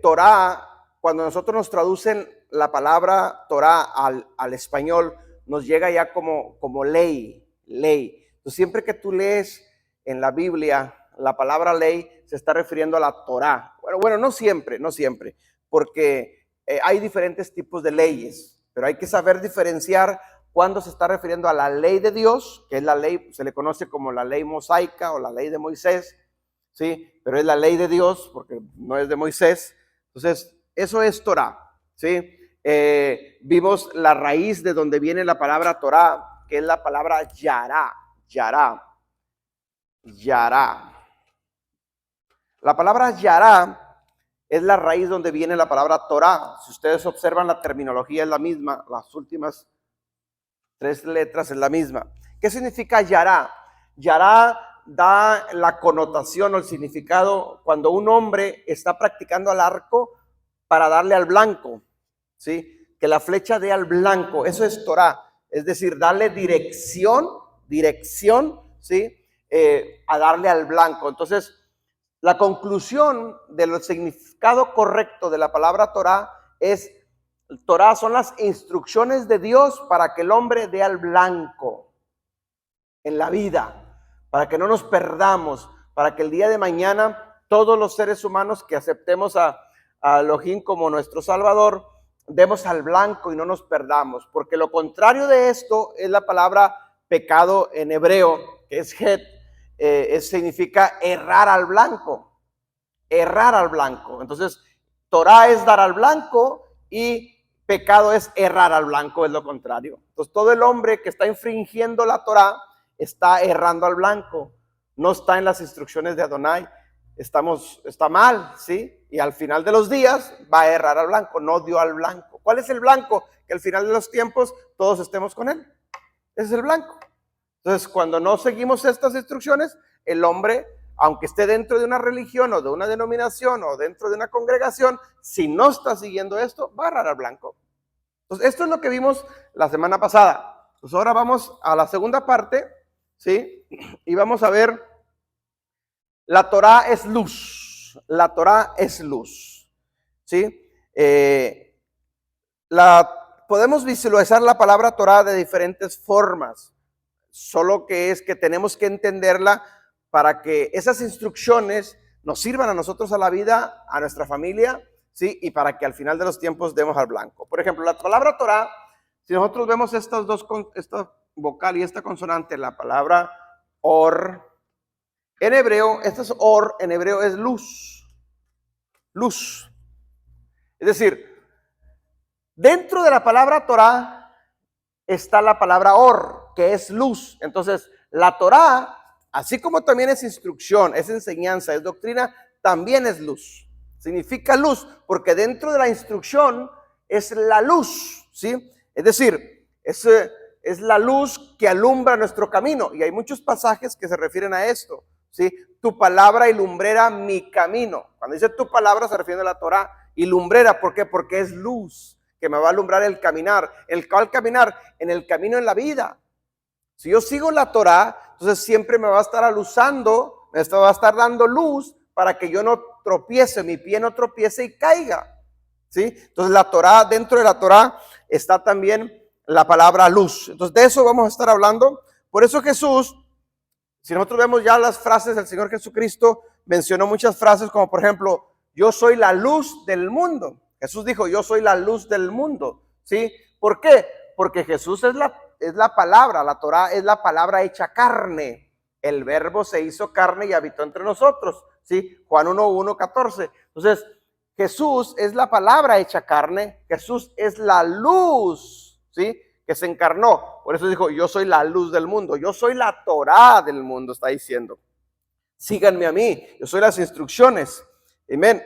Torah, cuando nosotros nos traducen la palabra Torah al español, nos llega ya como ley. Entonces, siempre que tú lees en la Biblia la palabra ley, se está refiriendo a la Torah. Bueno, no siempre, porque hay diferentes tipos de leyes, pero hay que saber diferenciar cuando se está refiriendo a la ley de Dios, que es la ley, se le conoce como la ley mosaica o la ley de Moisés, ¿sí? Pero es la ley de Dios porque no es de Moisés. Entonces, eso es Torah, ¿sí? Vimos la raíz de donde viene la palabra Torah, que es la palabra yará. La palabra yará es la raíz donde viene la palabra Torah. Si ustedes observan, la terminología es la misma, las últimas 3 letras es la misma. ¿Qué significa yará? Yará da la connotación o el significado cuando un hombre está practicando al arco para darle al blanco, ¿sí? Que la flecha dé al blanco, eso es Torah, es decir, darle dirección, ¿sí? A darle al blanco. Entonces, la conclusión del significado correcto de la palabra Torah es: Torah son las instrucciones de Dios para que el hombre dé al blanco en la vida, para que no nos perdamos, para que el día de mañana todos los seres humanos que aceptemos a Elohim como nuestro Salvador, demos al blanco y no nos perdamos, porque lo contrario de esto es la palabra pecado en hebreo, que es het, significa errar al blanco. Entonces, Torah es dar al blanco y pecado es errar al blanco, es lo contrario. Entonces, todo el hombre que está infringiendo la Torah está errando al blanco, no está en las instrucciones de Adonai, está mal, ¿sí? Y al final de los días va a errar al blanco, no dio al blanco. ¿Cuál es el blanco? Que al final de los tiempos todos estemos con él. Ese es el blanco. Entonces, cuando no seguimos estas instrucciones, el hombre, aunque esté dentro de una religión o de una denominación o dentro de una congregación, si no está siguiendo esto, va a errar al blanco. Entonces, esto es lo que vimos la semana pasada. Pues ahora vamos a la segunda parte, ¿sí? Y vamos a ver, la Torah es luz. La Torah es luz, ¿sí? Podemos visualizar la palabra Torah de diferentes formas, solo que es que tenemos que entenderla para que esas instrucciones nos sirvan a nosotros, a la vida, a nuestra familia, ¿sí? Y para que al final de los tiempos demos al blanco. Por ejemplo, la palabra Torah, si nosotros vemos estas dos, esta vocal y esta consonante, la palabra or, en hebreo, esta es or, en hebreo es luz. Luz. Es decir, dentro de la palabra Torah está la palabra or, que es luz. Entonces, la Torah, así como también es instrucción, es enseñanza, es doctrina, también es luz. Significa luz, porque dentro de la instrucción es la luz, ¿sí? Es decir, es la luz que alumbra nuestro camino. Y hay muchos pasajes que se refieren a esto, ¿sí? Tu palabra y lumbrera mi camino. Cuando dice tu palabra se refiere a la Torah. Y lumbrera, ¿por qué? Porque es luz que me va a alumbrar el caminar. ¿El cual caminar? En el camino en la vida. Si yo sigo la Torah, entonces siempre me va a estar aluzando, me va a estar dando luz para que yo no tropiece, mi pie no tropiece y caiga, ¿sí? Entonces la Torah, dentro de la Torah está también la palabra luz. Entonces de eso vamos a estar hablando. Por eso Jesús, si nosotros vemos ya las frases del Señor Jesucristo, mencionó muchas frases como por ejemplo, yo soy la luz del mundo. Jesús dijo, yo soy la luz del mundo, ¿sí? ¿Por qué? Porque Jesús es la palabra, la Torah es la palabra hecha carne. El verbo se hizo carne y habitó entre nosotros, ¿sí? Juan 1:14. Entonces, Jesús es la palabra hecha carne, Jesús es la luz, ¿sí? Que se encarnó. Por eso dijo, yo soy la luz del mundo, yo soy la Torah del mundo, está diciendo. Síganme a mí, yo soy las instrucciones. Amén.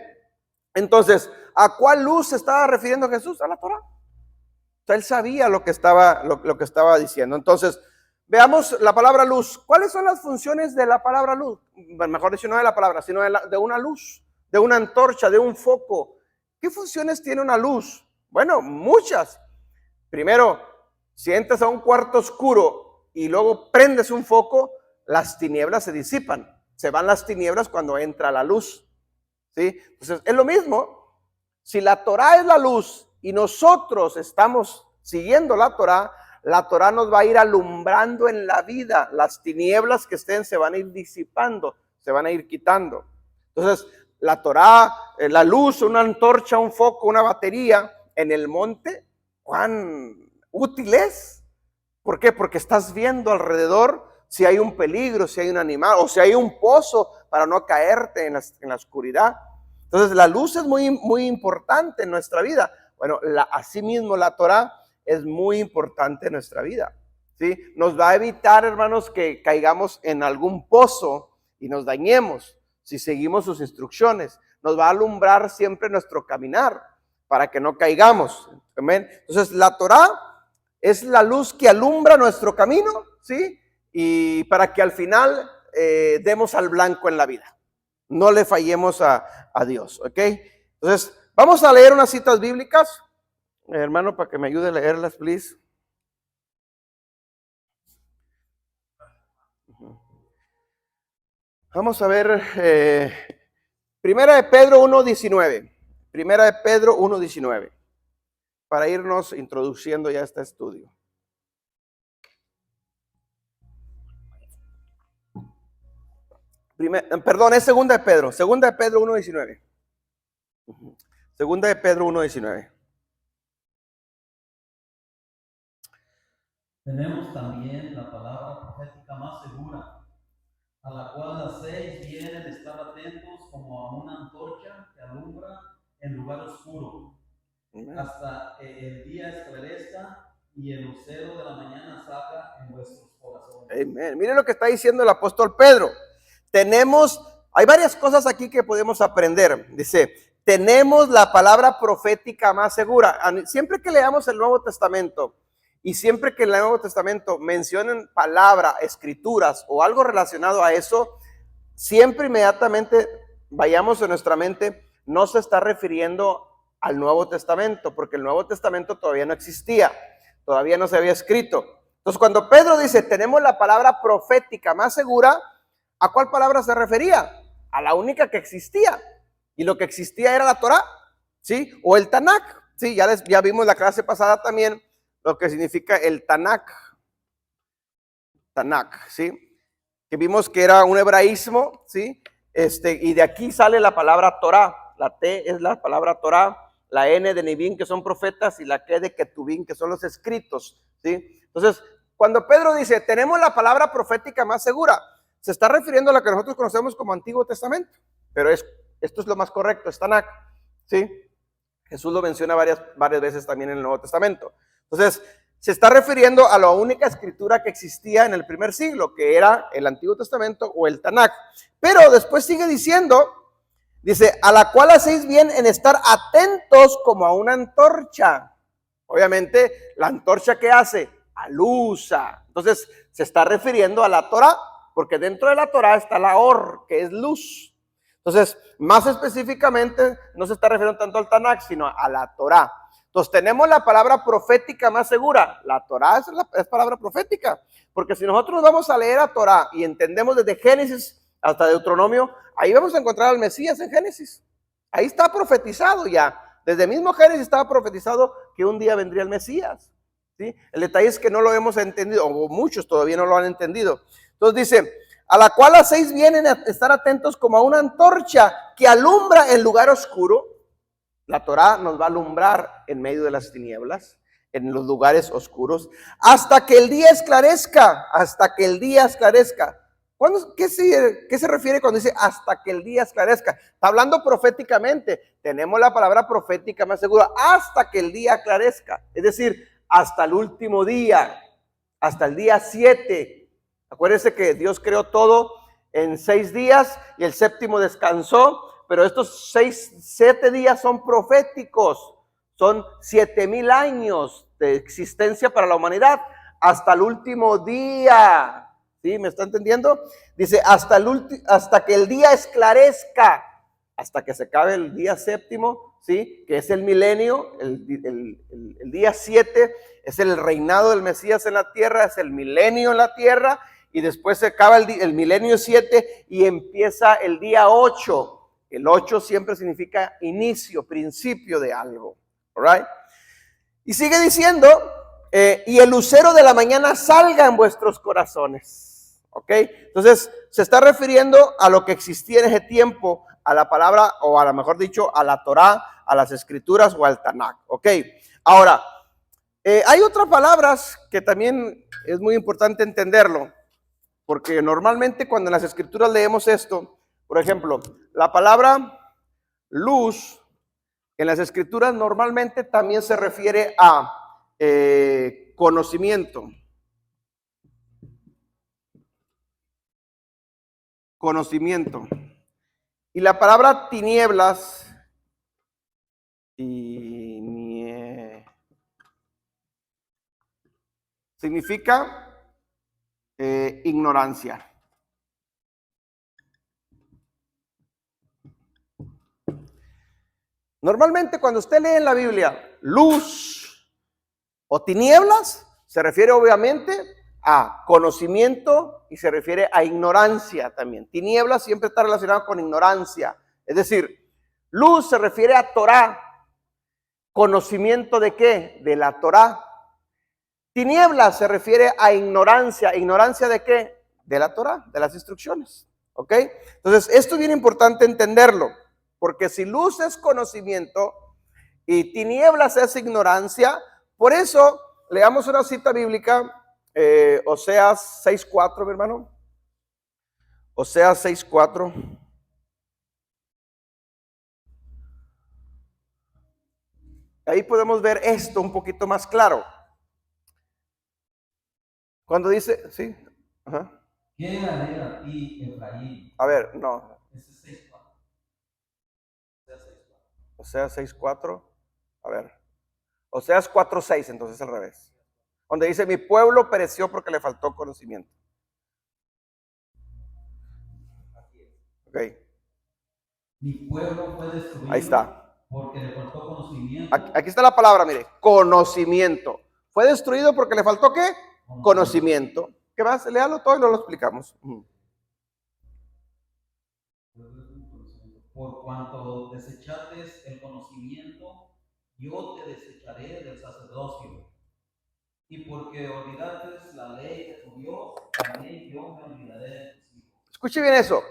Entonces, ¿a cuál luz se estaba refiriendo Jesús? A la Torah. O sea, él sabía lo que estaba diciendo. Entonces, veamos la palabra luz. ¿Cuáles son las funciones de la palabra luz? Mejor dicho, no de la palabra, sino de una luz, de una antorcha, de un foco. ¿Qué funciones tiene una luz? Bueno, muchas. Primero, si entras a un cuarto oscuro y luego prendes un foco, las tinieblas se disipan. Se van las tinieblas cuando entra la luz, ¿sí? Entonces, es lo mismo. Si la Torá es la luz y nosotros estamos siguiendo la Torá nos va a ir alumbrando en la vida. Las tinieblas que estén se van a ir disipando, se van a ir quitando. Entonces, la Torá, la luz, una antorcha, un foco, una batería en el monte, ¿cuán útil es? ¿Por qué? Porque estás viendo alrededor si hay un peligro, si hay un animal o si hay un pozo para no caerte en la oscuridad. Entonces, la luz es muy importante en nuestra vida. Bueno, asimismo la Torá es muy importante en nuestra vida, ¿sí? Nos va a evitar, hermanos, que caigamos en algún pozo y nos dañemos si seguimos sus instrucciones. Nos va a alumbrar siempre nuestro caminar para que no caigamos. Amén. Entonces, la Torá es la luz que alumbra nuestro camino, ¿sí? Y para que al final demos al blanco en la vida. No le fallemos a Dios, ¿ok? Entonces, vamos a leer unas citas bíblicas. Hermano, para que me ayude a leerlas, please. Vamos a ver, Primera de Pedro 1:19. Primera de Pedro 1:19. Para irnos introduciendo ya a este estudio. Perdón, es Segunda de Pedro 1:19. Segunda de Pedro 1:19. Tenemos también la palabra profética más segura, a la cual hacéis bien en estar atentos como a una antorcha que alumbra en lugar oscuro, hasta que el día esclarezca y el lucero de la mañana salga en vuestros corazones. Amén. Miren lo que está diciendo el apóstol Pedro. Hay varias cosas aquí que podemos aprender. Dice, tenemos la palabra profética más segura. Siempre que leamos el Nuevo Testamento y siempre que en el Nuevo Testamento mencionen palabra, escrituras o algo relacionado a eso, siempre inmediatamente vayamos en nuestra mente, no se está refiriendo al Nuevo Testamento, porque el Nuevo Testamento todavía no existía, todavía no se había escrito. Entonces, cuando Pedro dice, tenemos la palabra profética más segura, ¿a cuál palabra se refería? A la única que existía. Y lo que existía era la Torá, ¿sí? O el Tanakh, ¿sí? Ya vimos la clase pasada también lo que significa el Tanakh. Tanakh, ¿sí? Que vimos que era un hebraísmo, ¿sí? Y de aquí sale la palabra Torá. La T es la palabra Torá, la N de Nevin, que son profetas, y la K de Ketubín, que son los escritos, ¿sí? Entonces, cuando Pedro dice, tenemos la palabra profética más segura, se está refiriendo a la que nosotros conocemos como Antiguo Testamento, pero esto es lo más correcto, es Tanakh, ¿sí? Jesús lo menciona varias veces también en el Nuevo Testamento. Entonces, se está refiriendo a la única escritura que existía en el primer siglo, que era el Antiguo Testamento o el Tanakh. Pero después sigue diciendo, dice, a la cual hacéis bien en estar atentos como a una antorcha. Obviamente, la antorcha ¿qué hace? Alusa. Entonces, se está refiriendo a la Torá, porque dentro de la Torá está la Or, que es luz. Entonces, más específicamente, no se está refiriendo tanto al Tanakh, sino a la Torá. Entonces, tenemos la palabra profética más segura. La Torá es palabra profética. Porque si nosotros vamos a leer a Torá y entendemos desde Génesis hasta Deuteronomio, ahí vamos a encontrar al Mesías en Génesis. Ahí está profetizado ya. Desde mismo Génesis estaba profetizado que un día vendría el Mesías, ¿sí? El detalle es que no lo hemos entendido, o muchos todavía no lo han entendido. Entonces dice, a la cual hacéis bien en estar atentos como a una antorcha que alumbra en lugar oscuro. La Torá nos va a alumbrar en medio de las tinieblas, en los lugares oscuros, hasta que el día esclarezca, hasta que el día esclarezca. ¿Qué se refiere cuando dice hasta que el día esclarezca? Está hablando proféticamente. Tenemos la palabra profética más segura, hasta que el día esclarezca. Es decir, hasta el último día, hasta el día 7. Acuérdense que Dios creó todo en 6 días y el séptimo descansó, pero estos 7 días son proféticos, son 7,000 años de existencia para la humanidad, hasta el último día. ¿Sí? ¿Me está entendiendo? Dice, hasta que el día esclarezca, hasta que se acabe el día séptimo, ¿sí? Que es el milenio, el día 7 es el reinado del Mesías en la tierra, es el milenio en la tierra, y después se acaba el milenio 7 y empieza el día 8. El 8 siempre significa inicio, principio de algo. All right? Y sigue diciendo, y el lucero de la mañana salga en vuestros corazones. ¿Ok? Entonces, se está refiriendo a lo que existía en ese tiempo, a la palabra, o a lo mejor dicho, a la Torá, a las escrituras o al Tanakh. ¿Ok? Ahora, hay otras palabras que también es muy importante entenderlo, porque normalmente cuando en las escrituras leemos esto, por ejemplo, la palabra luz en las escrituras normalmente también se refiere a conocimiento. Conocimiento. Y la palabra tinieblas, significa ignorancia. Normalmente cuando usted lee en la Biblia luz o tinieblas, se refiere obviamente a conocimiento y se refiere a ignorancia también. Tinieblas siempre está relacionado con ignorancia. Es decir, luz se refiere a Torá. ¿Conocimiento de qué? De la Torá. Tinieblas se refiere a ignorancia. ¿Ignorancia de qué? De la Torá, de las instrucciones. ¿Ok? Entonces, esto es bien importante entenderlo, porque si luz es conocimiento y tinieblas es ignorancia, por eso leamos una cita bíblica, Oseas 6:4, mi hermano. Oseas 6:4. Ahí podemos ver esto un poquito más claro. Cuando dice, sí, ajá. ¿Qué haré a ti, Efraín? A ver, no. Ese es 6:4. Oseas 6:4. A ver. Oseas 4:6, entonces al revés. Donde dice, mi pueblo pereció porque le faltó conocimiento. Ok. Mi pueblo fue destruido. Ahí está. Porque le faltó conocimiento. Aquí está la palabra, mire, conocimiento. Fue destruido porque le faltó ¿qué? Conocimiento. ¿Qué más? Léalo todo y lo explicamos. Por cuanto desechaste el conocimiento, yo te desecharé del sacerdocio. Y porque olvidaste la ley de tu Dios, también yo me olvidaré de tus hijos. Escuche bien eso.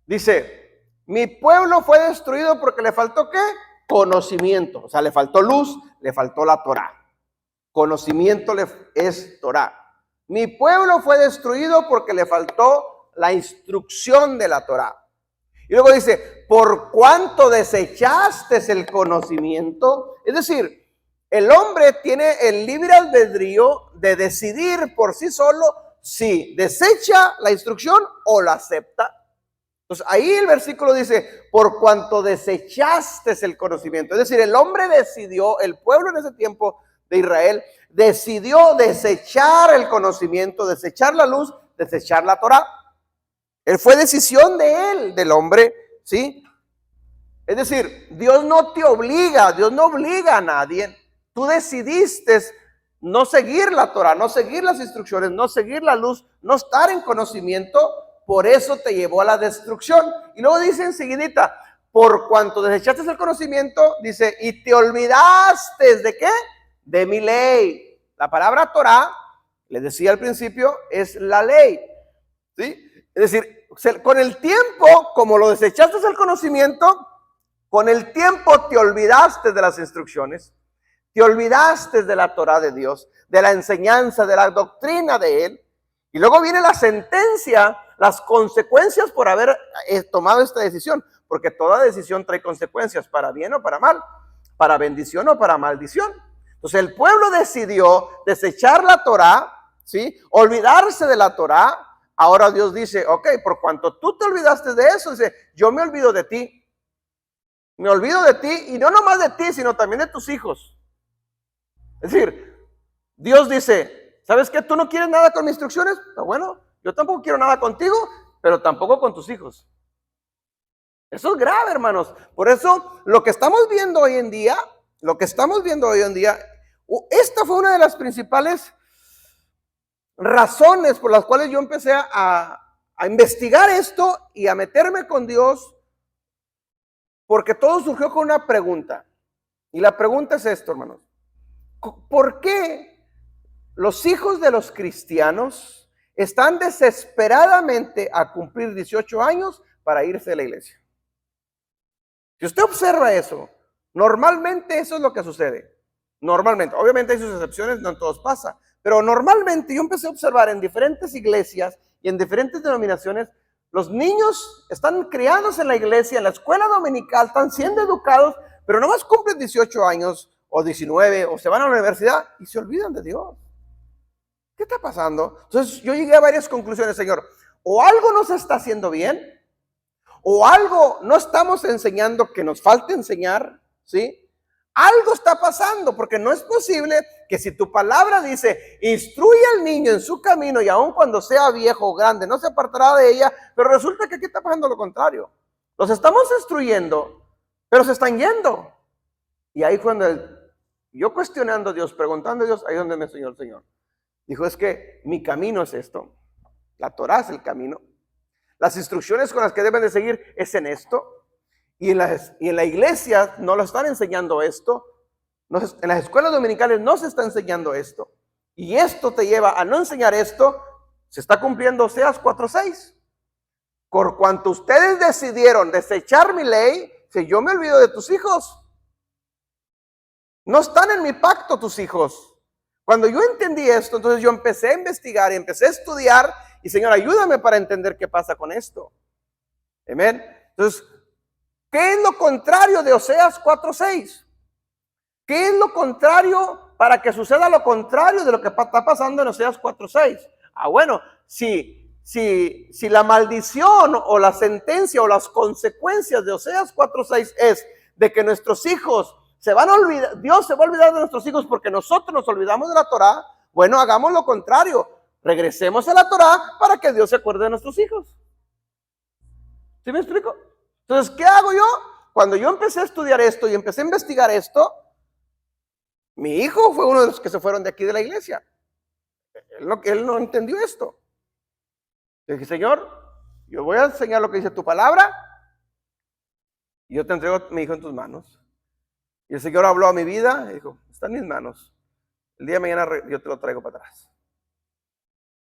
Dice, mi pueblo fue destruido porque le faltó ¿qué? Conocimiento. O sea, le faltó luz, le faltó la Torá. Conocimiento es Torá. Mi pueblo fue destruido porque le faltó la instrucción de la Torá. Y luego dice, por cuanto desechaste el conocimiento, es decir, el hombre tiene el libre albedrío de decidir por sí solo si desecha la instrucción o la acepta. Entonces ahí el versículo dice, por cuanto desechaste el conocimiento. Es decir, el hombre decidió, el pueblo en ese tiempo de Israel, decidió desechar el conocimiento, desechar la luz, desechar la Torá. Fue decisión de él, del hombre, ¿sí? Es decir, Dios no te obliga, Dios no obliga a nadie. Tú decidiste no seguir la Torá, no seguir las instrucciones, no seguir la luz, no estar en conocimiento, por eso te llevó a la destrucción. Y luego dice enseguidita, por cuanto desechaste el conocimiento, dice, y te olvidaste ¿de qué? De mi ley. La palabra Torá, les decía al principio, es la ley, ¿sí? Es decir, con el tiempo, como lo desechaste el conocimiento, con el tiempo te olvidaste de las instrucciones, te olvidaste de la Torá de Dios, de la enseñanza, de la doctrina de Él. Y luego viene la sentencia, las consecuencias por haber tomado esta decisión, porque toda decisión trae consecuencias, para bien o para mal, para bendición o para maldición. Entonces el pueblo decidió desechar la Torá, ¿sí? Olvidarse de la Torá. Ahora Dios dice, ok, por cuanto tú te olvidaste de eso, dice, yo me olvido de ti. Me olvido de ti, y no nomás de ti, sino también de tus hijos. Es decir, Dios dice, ¿sabes qué? ¿Tú no quieres nada con mis instrucciones? Pero bueno, yo tampoco quiero nada contigo, pero tampoco con tus hijos. Eso es grave, hermanos. Por eso, lo que estamos viendo hoy en día, esta fue una de las principales razones por las cuales yo empecé a investigar esto y a meterme con Dios Porque todo surgió con una pregunta. Y la pregunta es esto, hermanos. ¿Por qué los hijos de los cristianos están desesperadamente a cumplir 18 años para irse de la iglesia? Si usted observa eso, normalmente eso es lo que sucede. Normalmente, obviamente hay sus excepciones, no en todos pasa, pero normalmente yo empecé a observar en diferentes iglesias y en diferentes denominaciones, los niños están criados en la iglesia, en la escuela dominical, están siendo educados, pero nomás cumplen 18 años o 19 o se van a la universidad y se olvidan de Dios. ¿Qué está pasando? Entonces yo llegué a varias conclusiones, Señor. O algo no se está haciendo bien, o algo no estamos enseñando que nos falta enseñar, ¿sí? Algo está pasando, porque no es posible que si tu palabra dice, instruye al niño en su camino y aun cuando sea viejo o grande, no se apartará de ella, pero resulta que aquí está pasando lo contrario. Los estamos instruyendo, pero se están yendo. Y ahí fue donde yo cuestionando a Dios, preguntando a Dios, ahí donde me enseñó el Señor. Dijo, es que mi camino es esto. La Torah es el camino. Las instrucciones con las que deben de seguir es en esto. Y en la iglesia no lo están enseñando esto. En las escuelas dominicales no se está enseñando esto. Y esto te lleva a no enseñar esto. Se está cumpliendo Oseas 4:6. Por cuanto ustedes decidieron desechar mi ley, si yo me olvido de tus hijos. No están en mi pacto tus hijos. Cuando yo entendí esto, entonces yo empecé a investigar y empecé a estudiar. Y Señor, ayúdame para entender qué pasa con esto. Amén. Entonces, ¿qué es lo contrario de Oseas 4:6? ¿Qué es lo contrario para que suceda lo contrario de lo que está pasando en Oseas 4:6? Bueno, si la maldición o la sentencia o las consecuencias de Oseas 4:6 es de que nuestros hijos se van a olvidar, Dios se va a olvidar de nuestros hijos porque nosotros nos olvidamos de la Torah, bueno, hagamos lo contrario. Regresemos a la Torah para que Dios se acuerde de nuestros hijos. ¿Sí me explico? Entonces, ¿qué hago yo? Cuando yo empecé a estudiar esto y empecé a investigar esto, mi hijo fue uno de los que se fueron de aquí de la iglesia. Él no entendió esto. Le dije, Señor, yo voy a enseñar lo que dice tu palabra y yo te entrego a mi hijo en tus manos. Y el Señor habló a mi vida y dijo, está en mis manos. El día de mañana yo te lo traigo para atrás.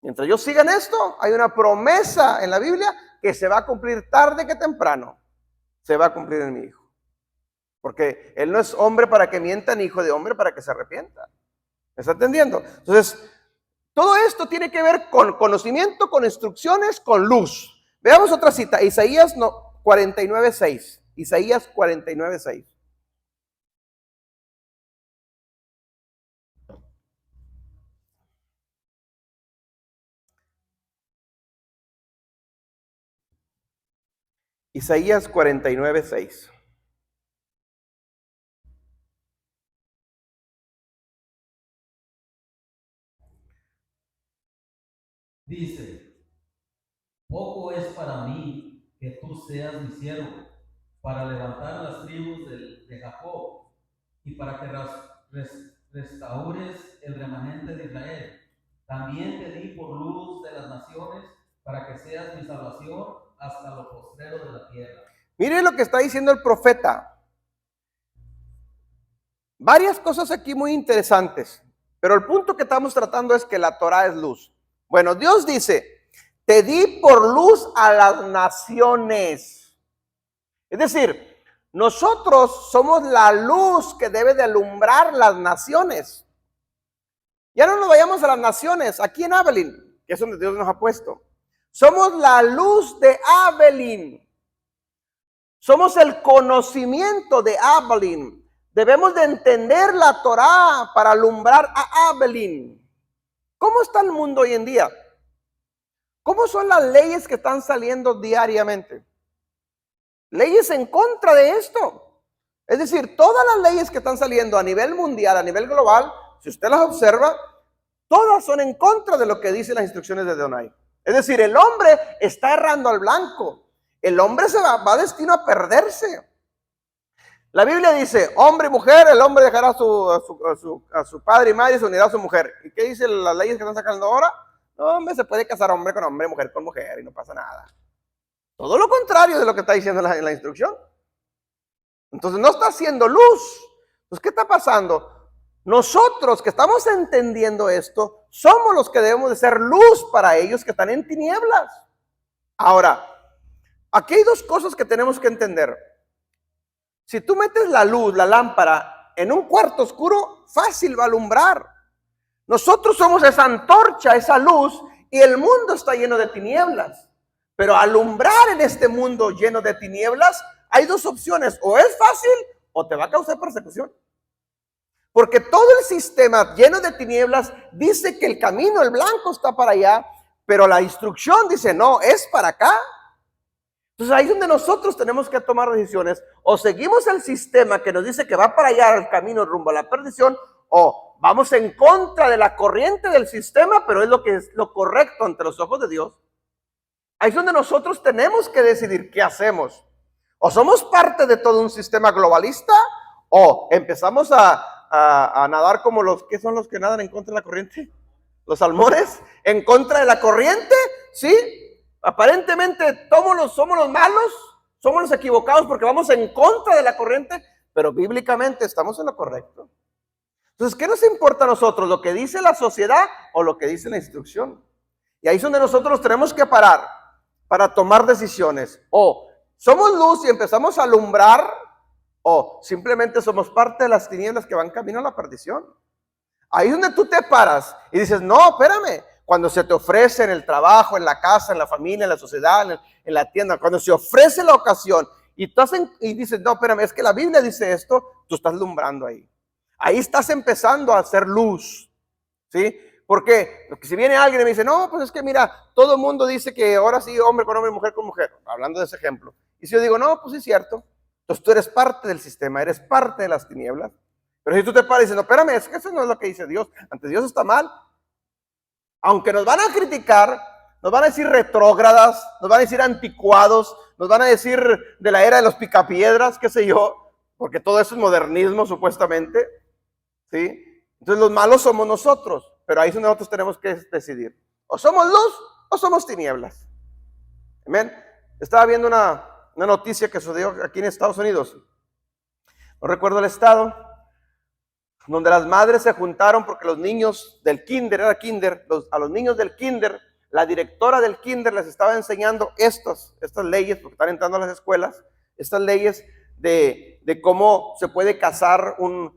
Mientras yo siga en esto, hay una promesa en la Biblia que se va a cumplir tarde que temprano. Se va a cumplir en mi hijo. Porque él no es hombre para que mienta, ni hijo de hombre para que se arrepienta. ¿Me está entendiendo? Entonces, todo esto tiene que ver con conocimiento, con instrucciones, con luz. Veamos otra cita, Isaías 49:6. Isaías 49:6. Isaías 49:6. Dice, poco es para mí que tú seas mi siervo, para levantar las tribus de Jacob y para que restaures el remanente de Israel. También te di por luz de las naciones, para que seas mi salvación hasta lo postrero de la tierra. Mire lo que está diciendo el profeta. Varias cosas aquí muy interesantes, pero el punto que estamos tratando es que la Torah es luz. Bueno, Dios dice, te di por luz a las naciones. Es decir, nosotros somos la luz que debe de alumbrar las naciones. Ya no nos vayamos a las naciones, aquí en Abilene, que es donde Dios nos ha puesto. Somos la luz de Abilene. Somos el conocimiento de Abilene. Debemos de entender la Torah para alumbrar a Abilene. ¿Cómo está el mundo hoy en día? ¿Cómo son las leyes que están saliendo diariamente? Leyes en contra de esto. Es decir, todas las leyes que están saliendo a nivel mundial, a nivel global, si usted las observa, todas son en contra de lo que dicen las instrucciones de Adonai. Es decir, el hombre está errando al blanco. El hombre se va destino a perderse. La Biblia dice, hombre y mujer, el hombre dejará a su padre y madre y se unirá a su mujer. ¿Y qué dicen las leyes que están sacando ahora? No, hombre, se puede casar hombre con hombre, mujer con mujer y no pasa nada. Todo lo contrario de lo que está diciendo en la instrucción. Entonces no está haciendo luz. Entonces, ¿qué está pasando? Nosotros que estamos entendiendo esto, somos los que debemos de ser luz para ellos que están en tinieblas. Ahora, aquí hay dos cosas que tenemos que entender. Si tú metes la luz, la lámpara, en un cuarto oscuro, fácil va a alumbrar. Nosotros somos esa antorcha, esa luz, y el mundo está lleno de tinieblas. Pero alumbrar en este mundo lleno de tinieblas, hay dos opciones: o es fácil o te va a causar persecución. Porque todo el sistema lleno de tinieblas dice que el camino, el blanco, está para allá, pero la instrucción dice no, es para acá. Entonces ahí es donde nosotros tenemos que tomar decisiones: o seguimos el sistema que nos dice que va para allá, el camino rumbo a la perdición, o vamos en contra de la corriente del sistema, pero es lo que es lo correcto ante los ojos de Dios. Ahí es donde nosotros tenemos que decidir qué hacemos. O somos parte de todo un sistema globalista, o empezamos a nadar como los que son los que nadan en contra de la corriente, los salmones, en contra de la corriente, ¿sí? Aparentemente somos los malos, somos los equivocados porque vamos en contra de la corriente, pero bíblicamente estamos en lo correcto. Entonces, ¿qué nos importa a nosotros? ¿Lo que dice la sociedad o lo que dice la instrucción? Y ahí es donde nosotros tenemos que parar para tomar decisiones. O somos luz y empezamos a alumbrar, o simplemente somos parte de las tinieblas que van camino a la perdición. Ahí es donde tú te paras y dices, no, espérame. Cuando se te ofrece en el trabajo, en la casa, en la familia, en la sociedad, en la tienda, cuando se ofrece la ocasión y tú y dices, no, espérame, es que la Biblia dice esto, tú estás alumbrando ahí. Ahí estás empezando a hacer luz, ¿sí? Porque si viene alguien y me dice, no, pues es que mira, todo el mundo dice que ahora sí, hombre con hombre, mujer con mujer, hablando de ese ejemplo. Y si yo digo, no, pues sí es cierto. Entonces tú eres parte del sistema, eres parte de las tinieblas. Pero si tú te paras y dices, no, espérame, es que eso no es lo que dice Dios. Ante Dios está mal. Aunque nos van a criticar, nos van a decir retrógradas, nos van a decir anticuados, nos van a decir de la era de los picapiedras, qué sé yo, porque todo eso es modernismo supuestamente, ¿sí? Entonces los malos somos nosotros, pero ahí es donde nosotros tenemos que decidir. O somos luz o somos tinieblas. Amén. Estaba viendo una noticia que sucedió aquí en Estados Unidos. No recuerdo el estado, donde las madres se juntaron porque los niños del kinder, a los niños del kinder, la directora del kinder les estaba enseñando estas leyes, porque están entrando a las escuelas, estas leyes de cómo se puede casar un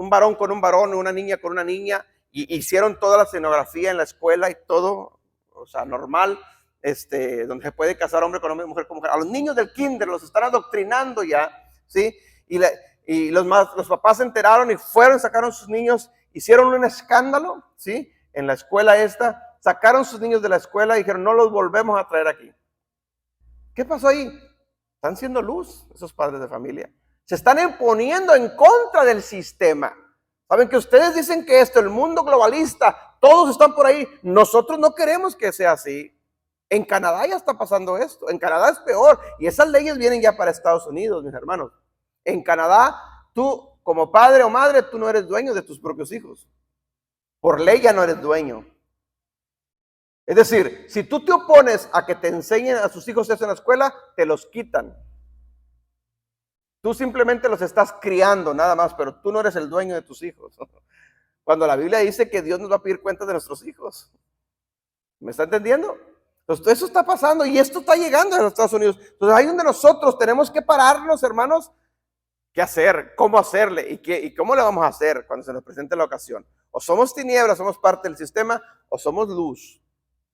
varón con un varón, una niña con una niña, y hicieron toda la escenografía en la escuela y todo, o sea, normal, donde se puede casar hombre con hombre, mujer con mujer. A los niños del kinder los están adoctrinando ya, ¿sí? Y los papás se enteraron y fueron, sacaron sus niños, hicieron un escándalo, ¿sí? En la escuela sacaron sus niños de la escuela y dijeron, no los volvemos a traer aquí. ¿Qué pasó ahí? Están siendo luz esos padres de familia. Se están imponiendo en contra del sistema. Saben que ustedes dicen que el mundo globalista, todos están por ahí. Nosotros no queremos que sea así. En Canadá ya está pasando esto. En Canadá es peor. Y esas leyes vienen ya para Estados Unidos, mis hermanos. En Canadá, tú como padre o madre, tú no eres dueño de tus propios hijos. Por ley ya no eres dueño. Es decir, si tú te opones a que te enseñen a sus hijos eso en la escuela, te los quitan. Tú simplemente los estás criando nada más, pero tú no eres el dueño de tus hijos. Cuando la Biblia dice que Dios nos va a pedir cuenta de nuestros hijos. ¿Me está entendiendo? Entonces eso está pasando y esto está llegando a los Estados Unidos. Entonces ahí es donde nosotros tenemos que pararnos, hermanos. ¿Qué hacer? ¿Cómo hacerle? ¿Y cómo le vamos a hacer cuando se nos presente la ocasión? O somos tinieblas, somos parte del sistema, o somos luz,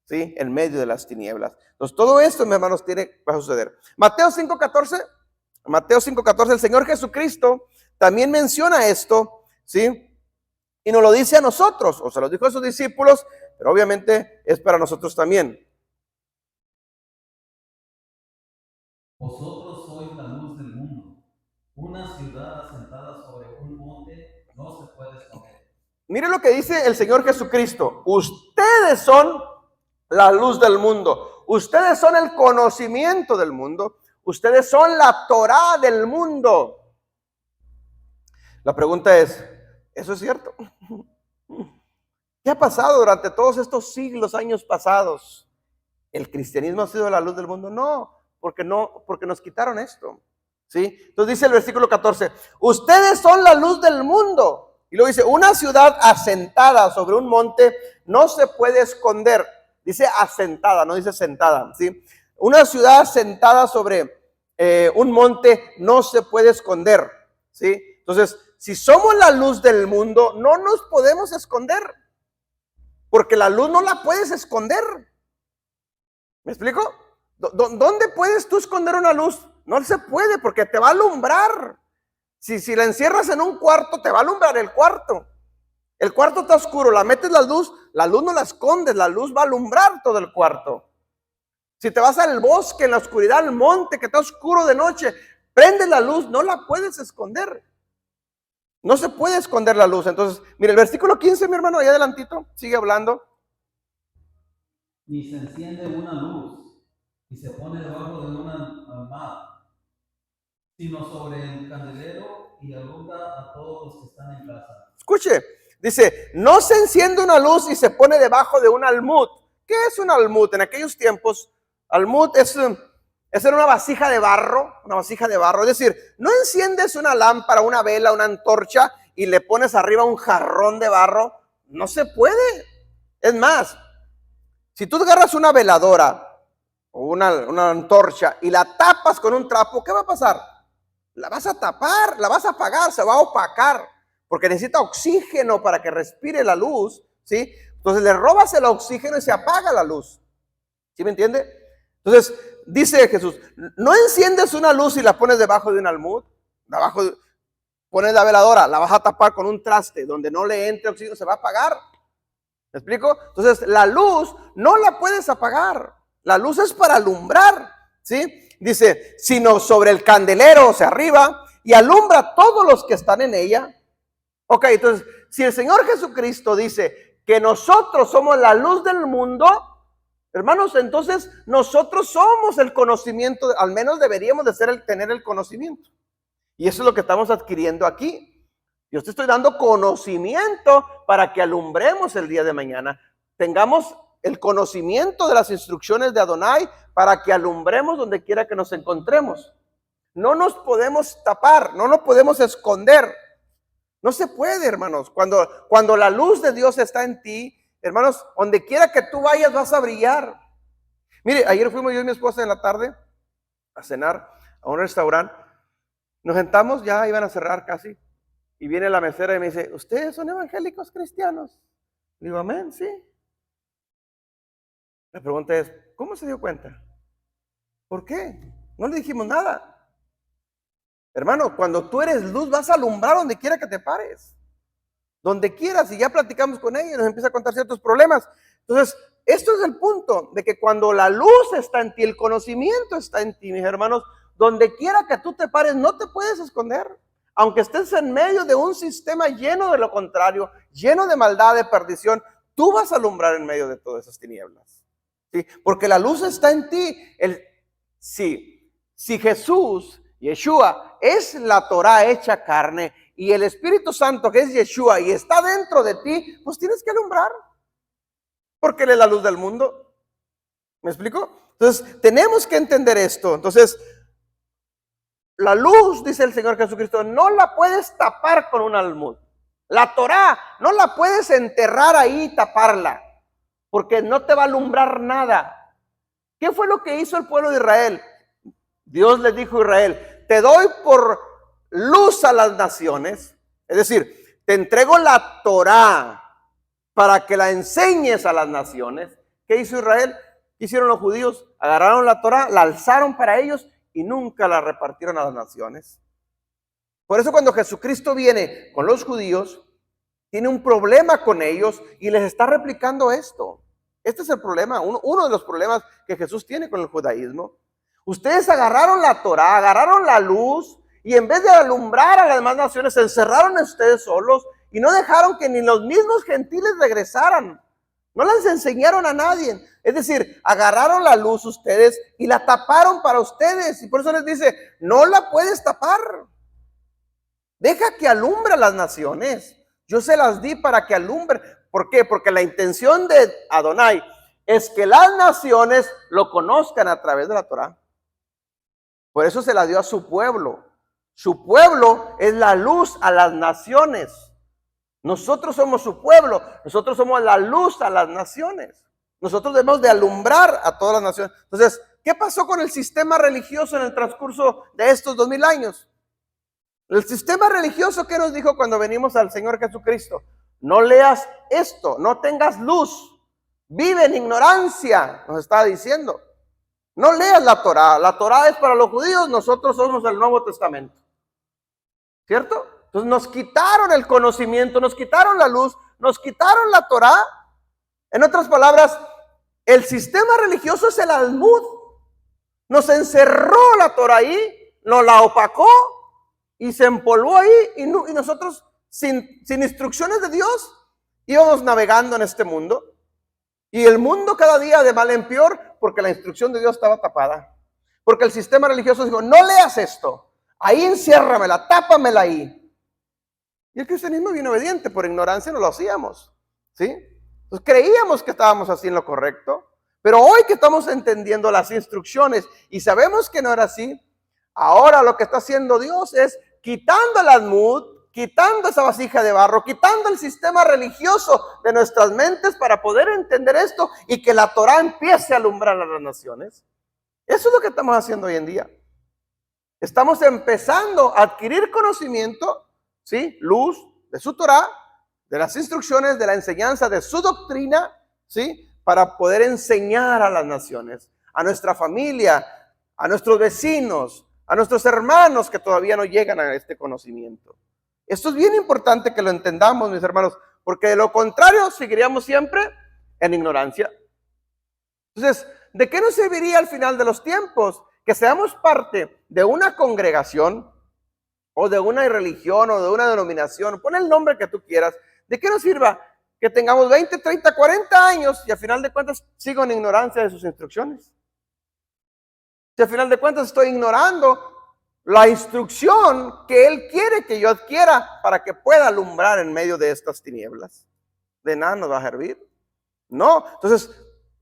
¿sí? En medio de las tinieblas. Entonces todo esto, mis hermanos, va a suceder. Mateo 5:14, el Señor Jesucristo también menciona esto, ¿sí? Y nos lo dice a nosotros, o se lo dijo a sus discípulos, pero obviamente es para nosotros también. Vosotros sois la luz del mundo. Una ciudad asentada sobre un monte no se puede esconder. Mire lo que dice el Señor Jesucristo. Ustedes son la luz del mundo. Ustedes son el conocimiento del mundo. Ustedes son la Torá del mundo. La pregunta es, ¿eso es cierto? ¿Qué ha pasado durante todos estos siglos, años pasados? ¿El cristianismo ha sido la luz del mundo? No, porque nos quitaron esto. ¿sí? Entonces dice el versículo 14, ustedes son la luz del mundo. Y luego dice, una ciudad asentada sobre un monte no se puede esconder. Dice asentada, no dice sentada, ¿sí? Una ciudad asentada sobre un monte no se puede esconder, ¿sí? Entonces, si somos la luz del mundo, no nos podemos esconder, porque la luz no la puedes esconder. ¿Me explico? ¿Dónde puedes tú esconder una luz? No se puede, porque te va a alumbrar. Si la encierras en un cuarto, te va a alumbrar el cuarto. El cuarto está oscuro, la metes la luz no la escondes, la luz va a alumbrar todo el cuarto. Si te vas al bosque, en la oscuridad, al monte, que está oscuro de noche, prendes la luz, no la puedes esconder. No se puede esconder la luz. Entonces, mire, el versículo 15, mi hermano, ahí adelantito, sigue hablando. Ni se enciende una luz y se pone debajo de una almohada, sino sobre el candelero y alumbra a todos los que están en casa. Escuche, dice, no se enciende una luz y se pone debajo de un almud. ¿Qué es un almud? En aquellos tiempos, almud era una vasija de barro, Es decir, no enciendes una lámpara, una vela, una antorcha y le pones arriba un jarrón de barro. No se puede. Es más, si tú agarras una veladora o una antorcha y la tapas con un trapo, ¿qué va a pasar? La vas a tapar, la vas a apagar, se va a opacar, porque necesita oxígeno para que respire la luz, ¿sí? Entonces le robas el oxígeno y se apaga la luz. ¿Sí me entiende? Entonces dice Jesús, no enciendes una luz y la pones debajo de un almud, pones la veladora, la vas a tapar con un traste donde no le entre oxígeno, se va a apagar. ¿Me explico? Entonces la luz no la puedes apagar, la luz es para alumbrar, ¿sí? Dice, sino sobre el candelero, o sea, arriba, y alumbra a todos los que están en ella. Ok, entonces, si el Señor Jesucristo dice que nosotros somos la luz del mundo, hermanos, entonces nosotros somos el conocimiento, al menos deberíamos de ser tener el conocimiento. Y eso es lo que estamos adquiriendo aquí. Yo te estoy dando conocimiento para que alumbremos el día de mañana. Tengamos el conocimiento de las instrucciones de Adonai para que alumbremos donde quiera que nos encontremos. No nos podemos tapar, no nos podemos esconder. No se puede, hermanos. Cuando la luz de Dios está en ti, hermanos, donde quiera que tú vayas vas a brillar. Mire, ayer fuimos yo y mi esposa en la tarde a cenar a un restaurante. Nos sentamos, ya iban a cerrar casi. Y viene la mesera y me dice, ¿ustedes son evangélicos cristianos? Le digo, amén, sí. La pregunta es, ¿cómo se dio cuenta? ¿Por qué? No le dijimos nada. Hermano, cuando tú eres luz, vas a alumbrar donde quiera que te pares. Donde quieras, y ya platicamos con ella y nos empieza a contar ciertos problemas. Entonces, esto es el punto, de que cuando la luz está en ti, el conocimiento está en ti, mis hermanos, donde quiera que tú te pares, no te puedes esconder. Aunque estés en medio de un sistema lleno de lo contrario, lleno de maldad, de perdición, tú vas a alumbrar en medio de todas esas tinieblas. ¿Sí? Porque la luz está en ti. Si Jesús, Yeshua, es la Torah hecha carne y el Espíritu Santo, que es Yeshua, y está dentro de ti, pues tienes que alumbrar. Porque Él es la luz del mundo. ¿Me explico? Entonces, tenemos que entender esto. Entonces, la luz, dice el Señor Jesucristo, no la puedes tapar con un almud. La Torah no la puedes enterrar ahí y taparla, porque no te va a alumbrar nada. ¿Qué fue lo que hizo el pueblo de Israel? Dios le dijo a Israel, te doy por luz a las naciones, es decir, te entrego la Torah para que la enseñes a las naciones. ¿Qué hizo Israel? ¿Qué hicieron los judíos? Agarraron la Torah, la alzaron para ellos y nunca la repartieron a las naciones. Por eso cuando Jesucristo viene con los judíos, tiene un problema con ellos y les está replicando esto. Este es el problema, uno de los problemas que Jesús tiene con el judaísmo. Ustedes agarraron la Torah, agarraron la luz y en vez de alumbrar a las demás naciones, se encerraron ustedes solos y no dejaron que ni los mismos gentiles regresaran. No les enseñaron a nadie. Es decir, agarraron la luz ustedes y la taparon para ustedes. Y por eso les dice, no la puedes tapar. Deja que alumbre a las naciones. Yo se las di para que alumbre. ¿Por qué? Porque la intención de Adonai es que las naciones lo conozcan a través de la Torah. Por eso se la dio a su pueblo. Su pueblo es la luz a las naciones. Nosotros somos su pueblo. Nosotros somos la luz a las naciones. Nosotros debemos de alumbrar a todas las naciones. Entonces, ¿qué pasó con el sistema religioso en el transcurso de estos 2000 años? El sistema religioso, ¿qué nos dijo cuando venimos al Señor Jesucristo? No leas esto, no tengas luz, vive en ignorancia, nos está diciendo. No leas la Torá. La Torá es para los judíos, nosotros somos el Nuevo Testamento. ¿Cierto? Entonces nos quitaron el conocimiento, nos quitaron la luz, nos quitaron la Torá. En otras palabras, el sistema religioso es el Almud. Nos encerró la Torá ahí, nos la opacó y se empolvó ahí. Y nosotros, sin instrucciones de Dios, íbamos navegando en este mundo. Y el mundo cada día de mal en peor, porque la instrucción de Dios estaba tapada. Porque el sistema religioso dijo, no leas esto, ahí enciérramela, tápamela ahí. Y el cristianismo bien obediente, por ignorancia no lo hacíamos, ¿sí? Entonces creíamos que estábamos así en lo correcto, pero hoy que estamos entendiendo las instrucciones y sabemos que no era así, ahora lo que está haciendo Dios es quitando el Almud, quitando esa vasija de barro, quitando el sistema religioso de nuestras mentes para poder entender esto y que la Torá empiece a alumbrar a las naciones. Eso es lo que estamos haciendo hoy en día. Estamos empezando a adquirir conocimiento, ¿sí? Luz de su Torá, de las instrucciones, de la enseñanza, de su doctrina, ¿sí? Para poder enseñar a las naciones, a nuestra familia, a nuestros vecinos, a nuestros hermanos que todavía no llegan a este conocimiento. Esto es bien importante que lo entendamos, mis hermanos, porque de lo contrario seguiríamos siempre en ignorancia. Entonces, ¿de qué nos serviría al final de los tiempos que seamos parte de una congregación o de una religión o de una denominación? Pon el nombre que tú quieras. ¿De qué nos sirva que tengamos 20, 30, 40 años y al final de cuentas sigo en ignorancia de sus instrucciones? Si al final de cuentas estoy ignorando la instrucción que Él quiere que yo adquiera para que pueda alumbrar en medio de estas tinieblas, de nada nos va a servir. No, entonces,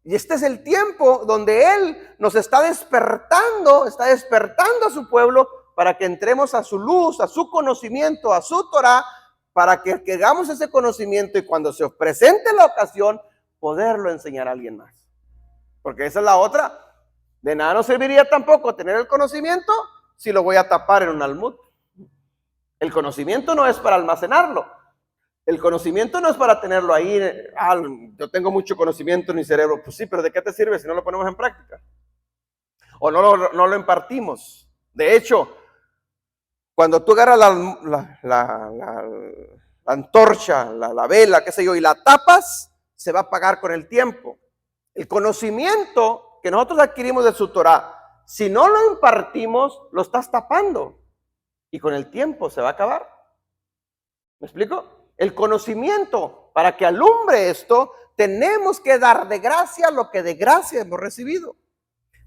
y este es el tiempo donde Él nos está despertando a su pueblo para que entremos a su luz, a su conocimiento, a su Torá, para que hagamos ese conocimiento y cuando se os presente la ocasión, poderlo enseñar a alguien más. Porque esa es la otra. De nada nos serviría tampoco tener el conocimiento si lo voy a tapar en un almud. El conocimiento no es para almacenarlo. El conocimiento no es para tenerlo ahí. Yo tengo mucho conocimiento en mi cerebro. Pues sí, pero ¿de qué te sirve si no lo ponemos en práctica? O no lo impartimos. De hecho, cuando tú agarras la antorcha, la vela, qué sé yo, y la tapas, se va a apagar con el tiempo. El conocimiento que nosotros adquirimos de su Torá, si no lo impartimos, lo estás tapando. Y con el tiempo se va a acabar. ¿Me explico? El conocimiento, para que alumbre esto, tenemos que dar de gracia lo que de gracia hemos recibido.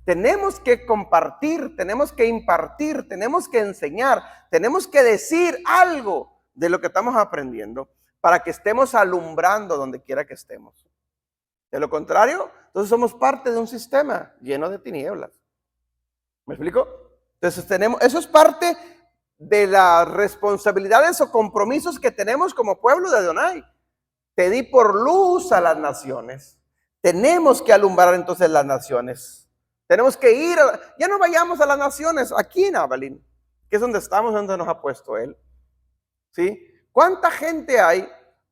Tenemos que compartir, tenemos que impartir, tenemos que enseñar, tenemos que decir algo de lo que estamos aprendiendo para que estemos alumbrando donde quiera que estemos. De lo contrario, entonces somos parte de un sistema lleno de tinieblas. ¿Me explico? Entonces eso es parte de las responsabilidades o compromisos que tenemos como pueblo de Adonai. Te di por luz a las naciones. Tenemos que alumbrar entonces las naciones. Tenemos que ir, ya no vayamos a las naciones, aquí en Abilene, que es donde estamos, donde nos ha puesto Él. ¿Sí? ¿Cuánta gente hay?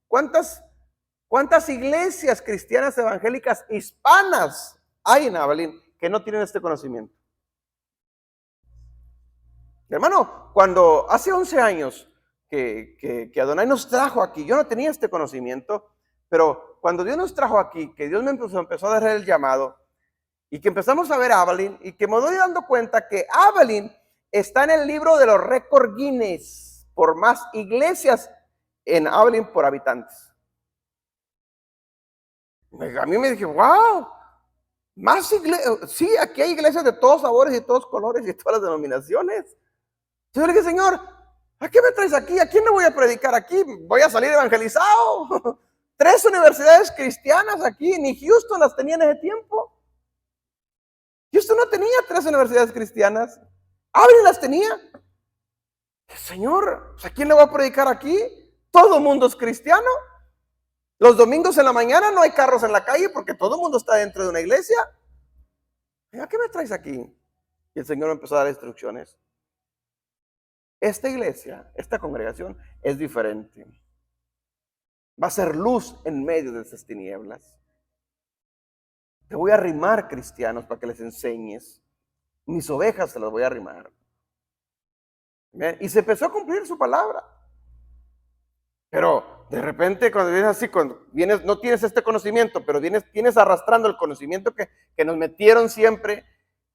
¿Cuántas iglesias cristianas evangélicas hispanas hay en Abilene que no tienen este conocimiento? Hermano, cuando hace 11 años que Adonai nos trajo aquí, yo no tenía este conocimiento, pero cuando Dios nos trajo aquí, que Dios me empezó a dar el llamado, y que empezamos a ver Abilene, y que me doy dando cuenta que Abilene está en el libro de los récords Guinness por más iglesias en Abilene por habitantes. A mí me dije, wow, más iglesias. Sí, aquí hay iglesias de todos sabores y todos colores y todas las denominaciones. Yo le dije, Señor, ¿a qué me traes aquí? ¿A quién me voy a predicar aquí? ¿Voy a salir evangelizado? 3 universidades cristianas aquí, ni Houston las tenía en ese tiempo. Houston no tenía 3 universidades cristianas. Abre las tenía. Señor, ¿a quién le voy a predicar aquí? Todo el mundo es cristiano. Los domingos en la mañana no hay carros en la calle porque todo el mundo está dentro de una iglesia. ¿A qué me traes aquí? Y el Señor me empezó a dar instrucciones. Esta iglesia, esta congregación es diferente. Va a ser luz en medio de esas tinieblas. Te voy a arrimar, cristianos, para que les enseñes. Mis ovejas se las voy a arrimar. Y se empezó a cumplir su palabra. Pero de repente cuando vienes así, cuando vienes, no tienes este conocimiento, pero vienes arrastrando el conocimiento que nos metieron siempre.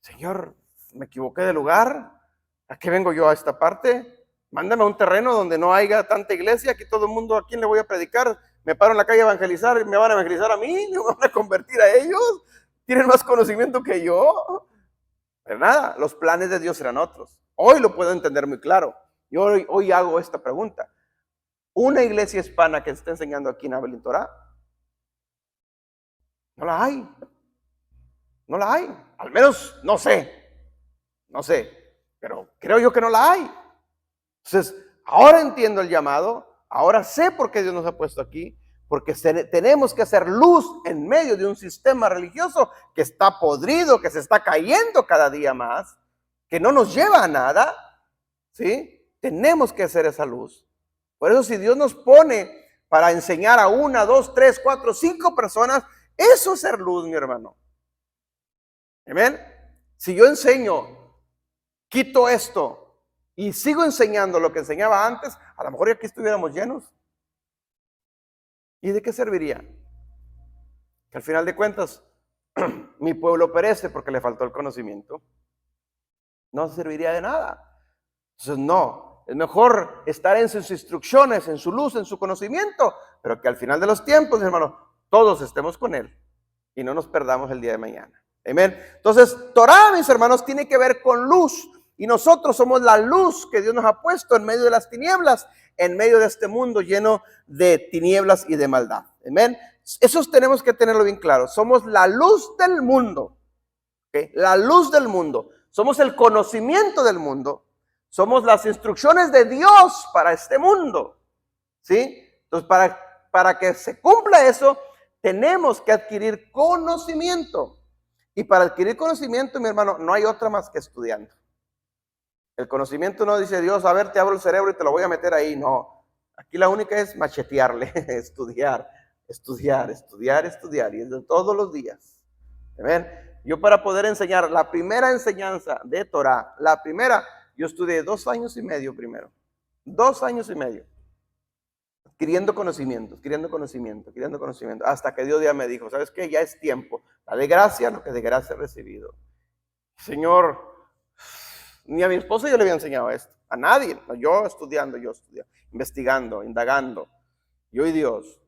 Señor, me equivoqué de lugar. ¿A qué vengo yo a esta parte? Mándame a un terreno donde no haya tanta iglesia. Aquí todo el mundo, ¿a quién le voy a predicar? Me paro en la calle a evangelizar y me van a evangelizar a mí, me van a convertir a ellos. Tienen más conocimiento que yo. Pero nada, los planes de Dios eran otros. Hoy lo puedo entender muy claro. Yo hoy hago esta pregunta. ¿Una iglesia hispana que se está enseñando aquí en Abelín Torá? No la hay. No la hay. Al menos no sé. No sé. Pero creo yo que no la hay. Entonces, ahora entiendo el llamado. Ahora sé por qué Dios nos ha puesto aquí. Porque tenemos que hacer luz en medio de un sistema religioso que está podrido, que se está cayendo cada día más, que no nos lleva a nada. ¿Sí? Tenemos que hacer esa luz. Por eso si Dios nos pone para enseñar a 1, 2, 3, 4, 5 personas, eso es ser luz, mi hermano. Amén. Si yo enseño, quito esto y sigo enseñando lo que enseñaba antes, a lo mejor ya aquí estuviéramos llenos. ¿Y de qué serviría? Que al final de cuentas, mi pueblo perece porque le faltó el conocimiento. No serviría de nada. Entonces no, es mejor estar en sus instrucciones, en su luz, en su conocimiento, pero que al final de los tiempos, hermano, todos estemos con Él y no nos perdamos el día de mañana. Amén. Entonces, Torá, mis hermanos, tiene que ver con luz. Y nosotros somos la luz que Dios nos ha puesto en medio de las tinieblas, en medio de este mundo lleno de tinieblas y de maldad. Amén. Eso tenemos que tenerlo bien claro. Somos la luz del mundo. ¿Okay? La luz del mundo. Somos el conocimiento del mundo. Somos las instrucciones de Dios para este mundo. ¿Sí? Entonces, para que se cumpla eso, tenemos que adquirir conocimiento. Y para adquirir conocimiento, mi hermano, no hay otra más que estudiando. El conocimiento no dice Dios, a ver, te abro el cerebro y te lo voy a meter ahí. No, aquí la única es machetearle, estudiar, estudiar, estudiar, estudiar. Y es de todos los días. ¿Ven? Yo para poder enseñar la primera enseñanza de Torah, la primera, yo estudié 2 años y medio primero. 2 años y medio. Adquiriendo conocimiento, hasta que Dios ya me dijo, ¿sabes qué? Ya es tiempo. La de gracia, lo que de gracia he recibido. Señor, ni a mi esposa yo le había enseñado esto, a nadie. Yo estudiando, investigando, indagando. Yo y Dios.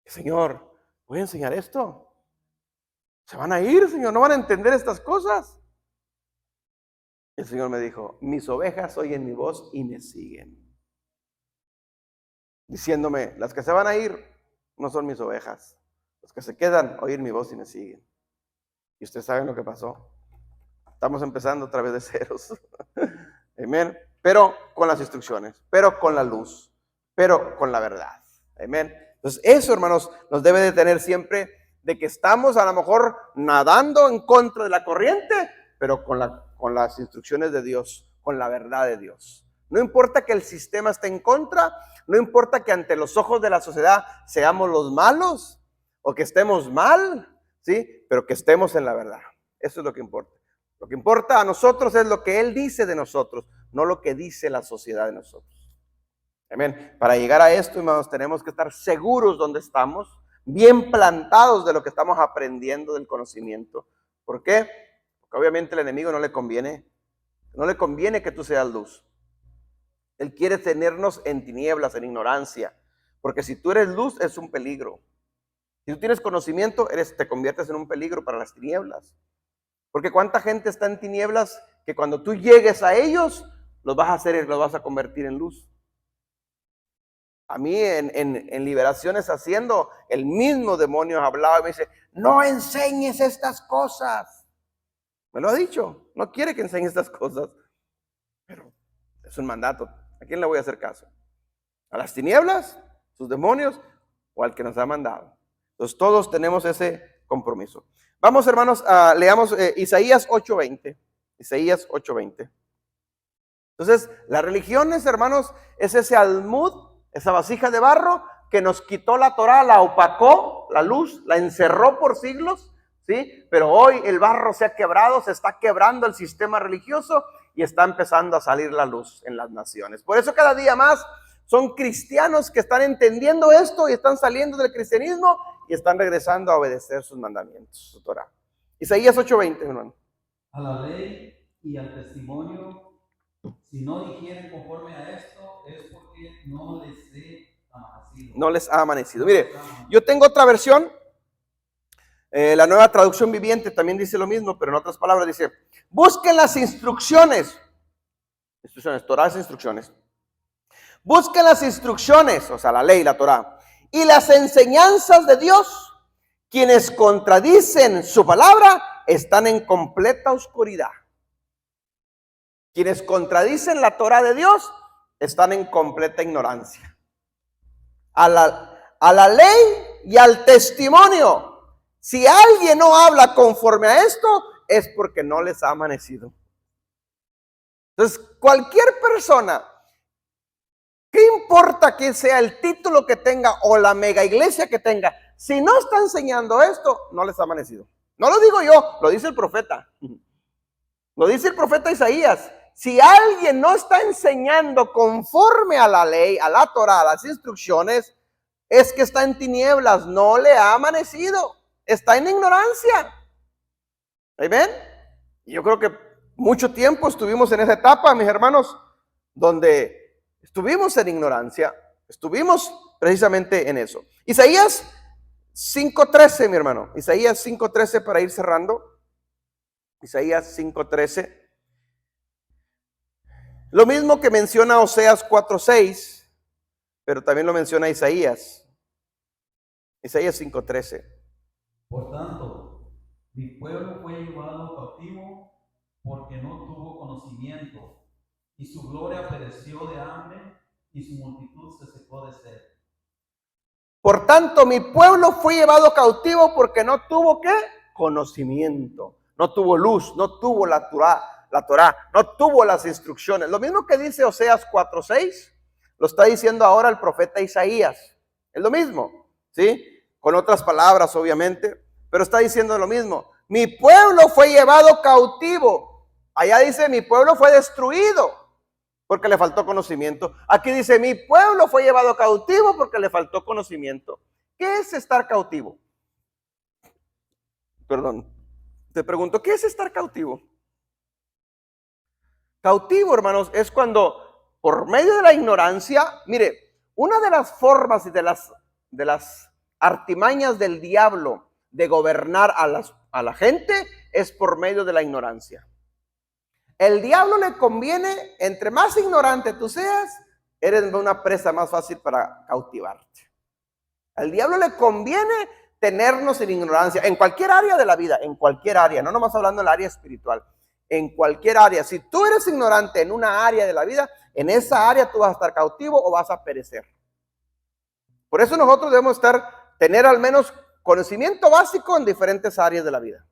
Señor, ¿voy a enseñar esto? Se van a ir, Señor, no van a entender estas cosas. El Señor me dijo, mis ovejas oyen mi voz y me siguen. Diciéndome, las que se van a ir no son mis ovejas. Los que se quedan oyen mi voz y me siguen. Y ustedes saben lo que pasó. Estamos empezando otra vez de ceros. Amén. Pero con las instrucciones, pero con la luz, pero con la verdad. Amén. Entonces eso, hermanos, nos debe de tener siempre de que estamos a lo mejor nadando en contra de la corriente, pero con las instrucciones de Dios, con la verdad de Dios. No importa que el sistema esté en contra, no importa que ante los ojos de la sociedad seamos los malos o que estemos mal, ¿sí? Pero que estemos en la verdad. Eso es lo que importa. Lo que importa a nosotros es lo que Él dice de nosotros, no lo que dice la sociedad de nosotros. Amén. Para llegar a esto, hermanos, tenemos que estar seguros donde estamos, bien plantados de lo que estamos aprendiendo del conocimiento. ¿Por qué? Porque obviamente al enemigo no le conviene que tú seas luz. Él quiere tenernos en tinieblas, en ignorancia, porque si tú eres luz es un peligro. Si tú tienes conocimiento, te conviertes en un peligro para las tinieblas. Porque cuánta gente está en tinieblas que cuando tú llegues a ellos, los vas a convertir en luz. A mí en liberaciones haciendo, el mismo demonio hablaba y me dice, no enseñes estas cosas. Me lo ha dicho. No quiere que enseñe estas cosas. Pero es un mandato. ¿A quién le voy a hacer caso? ¿A las tinieblas, sus demonios o al que nos ha mandado? Entonces todos tenemos ese compromiso. Vamos, hermanos, leamos Isaías 8:20. Isaías 8:20. Entonces, las religiones, hermanos, es ese almud, esa vasija de barro que nos quitó la Torah, la opacó, la luz, la encerró por siglos, ¿sí? Pero hoy el barro se ha quebrado, se está quebrando el sistema religioso y está empezando a salir la luz en las naciones. Por eso cada día más son cristianos que están entendiendo esto y están saliendo del cristianismo y están regresando a obedecer sus mandamientos, su Torah. Isaías 8:20, hermano. A la ley y al testimonio, si no digieren conforme a esto, es porque no les he amanecido. No les ha amanecido. Mire, yo tengo otra versión. La Nueva Traducción Viviente también dice lo mismo, pero en otras palabras dice: busquen las instrucciones. Instrucciones, Torah es instrucciones. Busquen las instrucciones, o sea, la ley, la Torah, y las enseñanzas de Dios. Quienes contradicen su palabra están en completa oscuridad. Quienes contradicen la Torah de Dios están en completa ignorancia. A la ley y al testimonio. Si alguien no habla conforme a esto, es porque no les ha amanecido. Entonces, cualquier persona, ¿qué importa que sea el título que tenga o la mega iglesia que tenga? Si no está enseñando esto, no les ha amanecido. No lo digo yo, lo dice el profeta. Lo dice el profeta Isaías. Si alguien no está enseñando conforme a la ley, a la Torah, a las instrucciones, es que está en tinieblas, no le ha amanecido, está en ignorancia. ¿Ven? Yo creo que mucho tiempo estuvimos en esa etapa, mis hermanos, donde estuvimos en ignorancia, estuvimos precisamente en eso. Isaías 5:13, mi hermano, Isaías 5:13 para ir cerrando. Isaías 5:13. Lo mismo que menciona Oseas 4:6, pero también lo menciona Isaías. Isaías 5:13. Por tanto, mi pueblo fue llevado cautivo porque no tuvo conocimiento, y su gloria pereció de hambre, y su multitud se secó de sed. Por tanto, mi pueblo fue llevado cautivo porque no tuvo ¿qué? Conocimiento, no tuvo luz, no tuvo la Torah, no tuvo las instrucciones. Lo mismo que dice Oseas 4:6, lo está diciendo ahora el profeta Isaías. Es lo mismo, ¿sí? Con otras palabras, obviamente, pero está diciendo lo mismo. Mi pueblo fue llevado cautivo. Allá dice, mi pueblo fue destruido porque le faltó conocimiento. Aquí dice, mi pueblo fue llevado cautivo porque le faltó conocimiento. ¿Qué es estar cautivo? Perdón, te pregunto, ¿qué es estar cautivo? Cautivo, hermanos, es cuando por medio de la ignorancia, mire, una de las formas y de las artimañas del diablo de gobernar a la gente es por medio de la ignorancia. El diablo le conviene, entre más ignorante tú seas, eres una presa más fácil para cautivarte. Al diablo le conviene tenernos en ignorancia, en cualquier área de la vida, en cualquier área, no nomás hablando del área espiritual, en cualquier área. Si tú eres ignorante en una área de la vida, en esa área tú vas a estar cautivo o vas a perecer. Por eso nosotros debemos tener al menos conocimiento básico en diferentes áreas de la vida.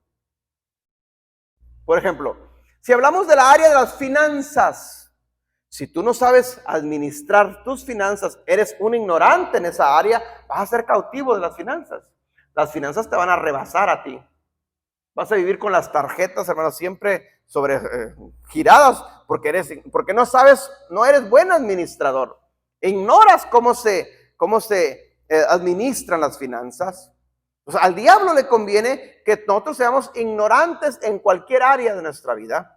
Por ejemplo, si hablamos de la área de las finanzas, si tú no sabes administrar tus finanzas, eres un ignorante en esa área, vas a ser cautivo de las finanzas. Las finanzas te van a rebasar a ti. Vas a vivir con las tarjetas, hermano, siempre giradas, porque no sabes, no eres buen administrador. Ignoras cómo se administran las finanzas. O sea, al diablo le conviene que nosotros seamos ignorantes en cualquier área de nuestra vida.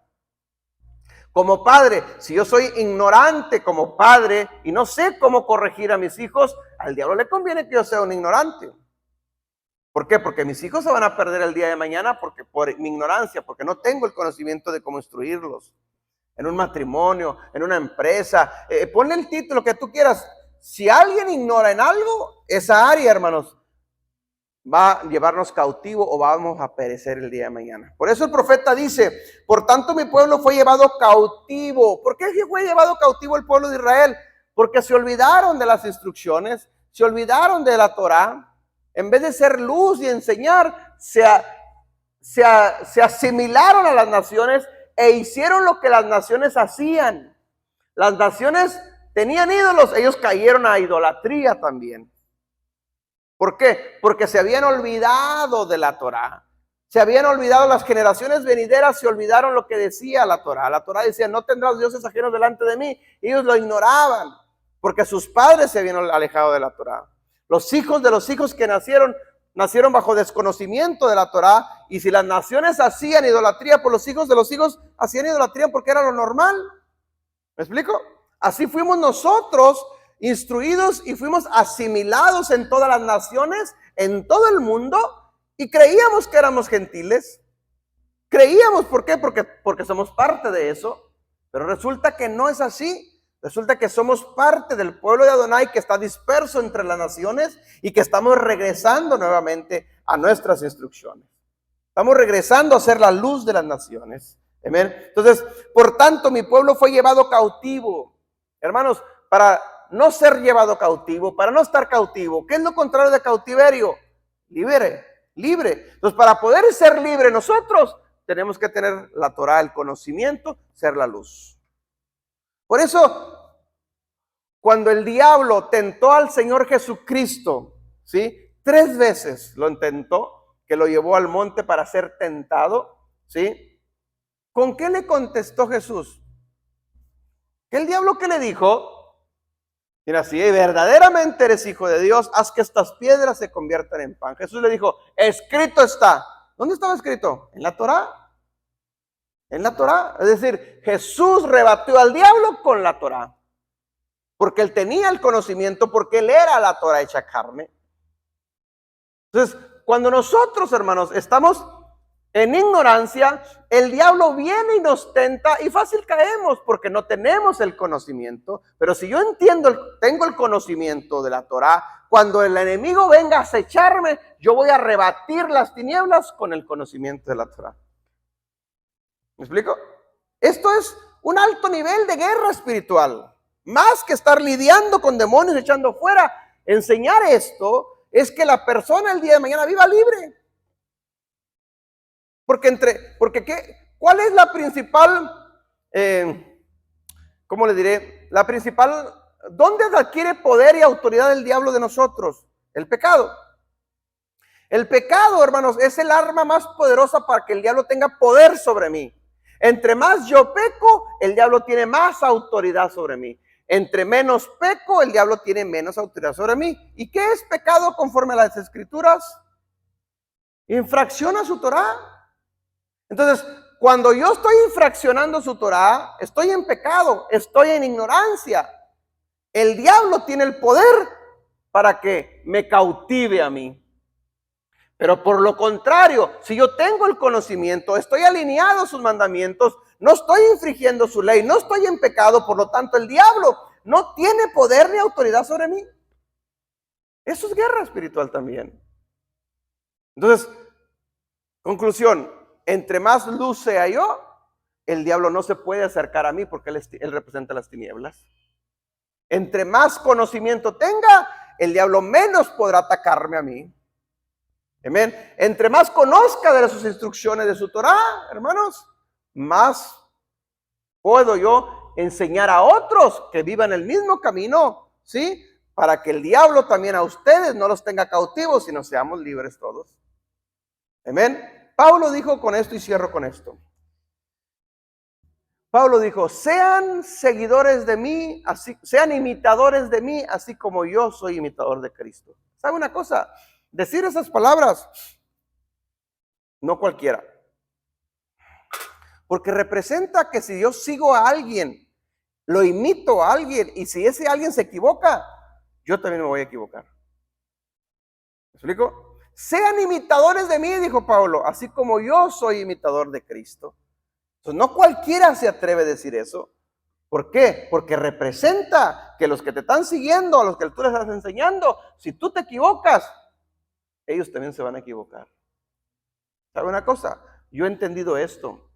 Como padre, si yo soy ignorante como padre y no sé cómo corregir a mis hijos, al diablo le conviene que yo sea un ignorante. ¿Por qué? Porque mis hijos se van a perder el día de mañana por mi ignorancia, porque no tengo el conocimiento de cómo instruirlos. En un matrimonio, en una empresa, ponle el título que tú quieras. Si alguien ignora en algo, esa área, hermanos, va a llevarnos cautivo o vamos a perecer el día de mañana. Por eso el profeta dice, por tanto mi pueblo fue llevado cautivo. ¿Por qué fue llevado cautivo el pueblo de Israel? Porque se olvidaron de las instrucciones, se olvidaron de la Torá. En vez de ser luz y enseñar, se asimilaron a las naciones e hicieron lo que las naciones hacían. Las naciones tenían ídolos, ellos cayeron a idolatría también. ¿Por qué? Porque se habían olvidado de la Torá. Se habían olvidado, las generaciones venideras se olvidaron lo que decía la Torá. La Torá decía, no tendrás dioses ajenos delante de mí. Ellos lo ignoraban, porque sus padres se habían alejado de la Torá. Los hijos de los hijos que nacieron bajo desconocimiento de la Torá. Y si las naciones hacían idolatría, pues los hijos de los hijos hacían idolatría porque era lo normal. ¿Me explico? Así fuimos nosotros instruidos y fuimos asimilados en todas las naciones, en todo el mundo, y creíamos que éramos gentiles. Creíamos, ¿por qué? Porque somos parte de eso. Pero resulta que no es así. Resulta que somos parte del pueblo de Adonai que está disperso entre las naciones y que estamos regresando nuevamente a nuestras instrucciones. Estamos regresando a ser la luz de las naciones. Amén. Entonces, por tanto, mi pueblo fue llevado cautivo. Hermanos, para no ser llevado cautivo, para no estar cautivo, ¿qué es lo contrario de cautiverio? Libre. Entonces, para poder ser libre nosotros, tenemos que tener la Torá, el conocimiento, ser la luz. Por eso, cuando el diablo tentó al Señor Jesucristo, ¿sí? 3 veces lo intentó, que lo llevó al monte para ser tentado, ¿sí? ¿Con qué le contestó Jesús? ¿Que el diablo qué le dijo? Mira, si verdaderamente eres hijo de Dios, haz que estas piedras se conviertan en pan. Jesús le dijo, escrito está. ¿Dónde estaba escrito? En la Torá. En la Torá. Es decir, Jesús rebatió al diablo con la Torá. Porque él tenía el conocimiento, porque él era la Torá hecha carne. Entonces, cuando nosotros, hermanos, estamos en ignorancia, el diablo viene y nos tenta y fácil caemos porque no tenemos el conocimiento. Pero si yo tengo el conocimiento de la Torá, cuando el enemigo venga a acecharme, yo voy a rebatir las tinieblas con el conocimiento de la Torá. ¿Me explico? Esto es un alto nivel de guerra espiritual. Más que estar lidiando con demonios echando fuera, enseñar esto es que la persona el día de mañana viva libre. ¿Cuál es la principal, cómo le diré? La principal, ¿dónde adquiere poder y autoridad el diablo de nosotros? El pecado. El pecado, hermanos, es el arma más poderosa para que el diablo tenga poder sobre mí. Entre más yo peco, el diablo tiene más autoridad sobre mí. Entre menos peco, el diablo tiene menos autoridad sobre mí. ¿Y qué es pecado conforme a las Escrituras? Infracción a su Torá. Entonces, cuando yo estoy infraccionando su Torá, estoy en pecado, estoy en ignorancia. El diablo tiene el poder para que me cautive a mí. Pero por lo contrario, si yo tengo el conocimiento, estoy alineado a sus mandamientos, no estoy infringiendo su ley, no estoy en pecado, por lo tanto el diablo no tiene poder ni autoridad sobre mí. Eso es guerra espiritual también. Entonces, conclusión, entre más luz sea yo, el diablo no se puede acercar a mí porque él representa las tinieblas. Entre más conocimiento tenga, el diablo menos podrá atacarme a mí. Amén. Entre más conozca de sus instrucciones de su Torá, hermanos, más puedo yo enseñar a otros que vivan el mismo camino, ¿sí? Para que el diablo también a ustedes no los tenga cautivos, sino seamos libres todos. Amén. Pablo dijo con esto y cierro con esto. Pablo dijo, sean seguidores de mí, sean imitadores de mí, así como yo soy imitador de Cristo. ¿Sabe una cosa? Decir esas palabras, no cualquiera. Porque representa que si yo sigo a alguien, lo imito a alguien, y si ese alguien se equivoca, yo también me voy a equivocar. ¿Me explico? Sean imitadores de mí, dijo Pablo, así como yo soy imitador de Cristo. Entonces, no cualquiera se atreve a decir eso. ¿Por qué? Porque representa que los que te están siguiendo, a los que tú les estás enseñando, si tú te equivocas, ellos también se van a equivocar. ¿Sabe una cosa? Yo he entendido esto,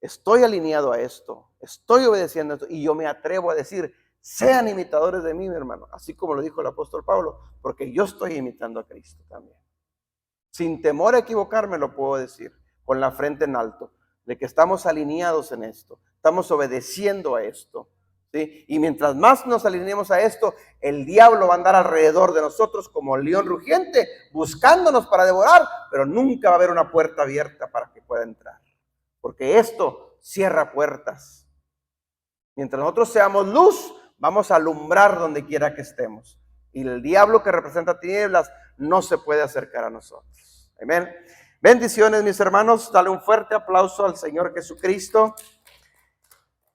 estoy alineado a esto, estoy obedeciendo esto, y yo me atrevo a decir, sean imitadores de mí, mi hermano, así como lo dijo el apóstol Pablo, porque yo estoy imitando a Cristo también. Sin temor a equivocarme lo puedo decir, con la frente en alto, de que estamos alineados en esto, estamos obedeciendo a esto, ¿sí? Y mientras más nos alineemos a esto, el diablo va a andar alrededor de nosotros como león rugiente, buscándonos para devorar, pero nunca va a haber una puerta abierta para que pueda entrar, porque esto cierra puertas. Mientras nosotros seamos luz, vamos a alumbrar donde quiera que estemos. Y el diablo que representa tinieblas no se puede acercar a nosotros. Amén. Bendiciones, mis hermanos. Dale un fuerte aplauso al Señor Jesucristo.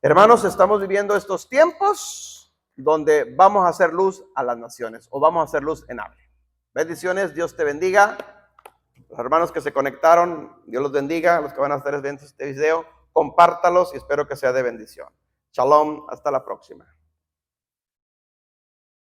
Hermanos, estamos viviendo estos tiempos donde vamos a hacer luz a las naciones, o vamos a hacer luz en hambre. Bendiciones, Dios te bendiga. Los hermanos que se conectaron, Dios los bendiga. Los que van a hacer este video, compártalos y espero que sea de bendición. Shalom, hasta la próxima.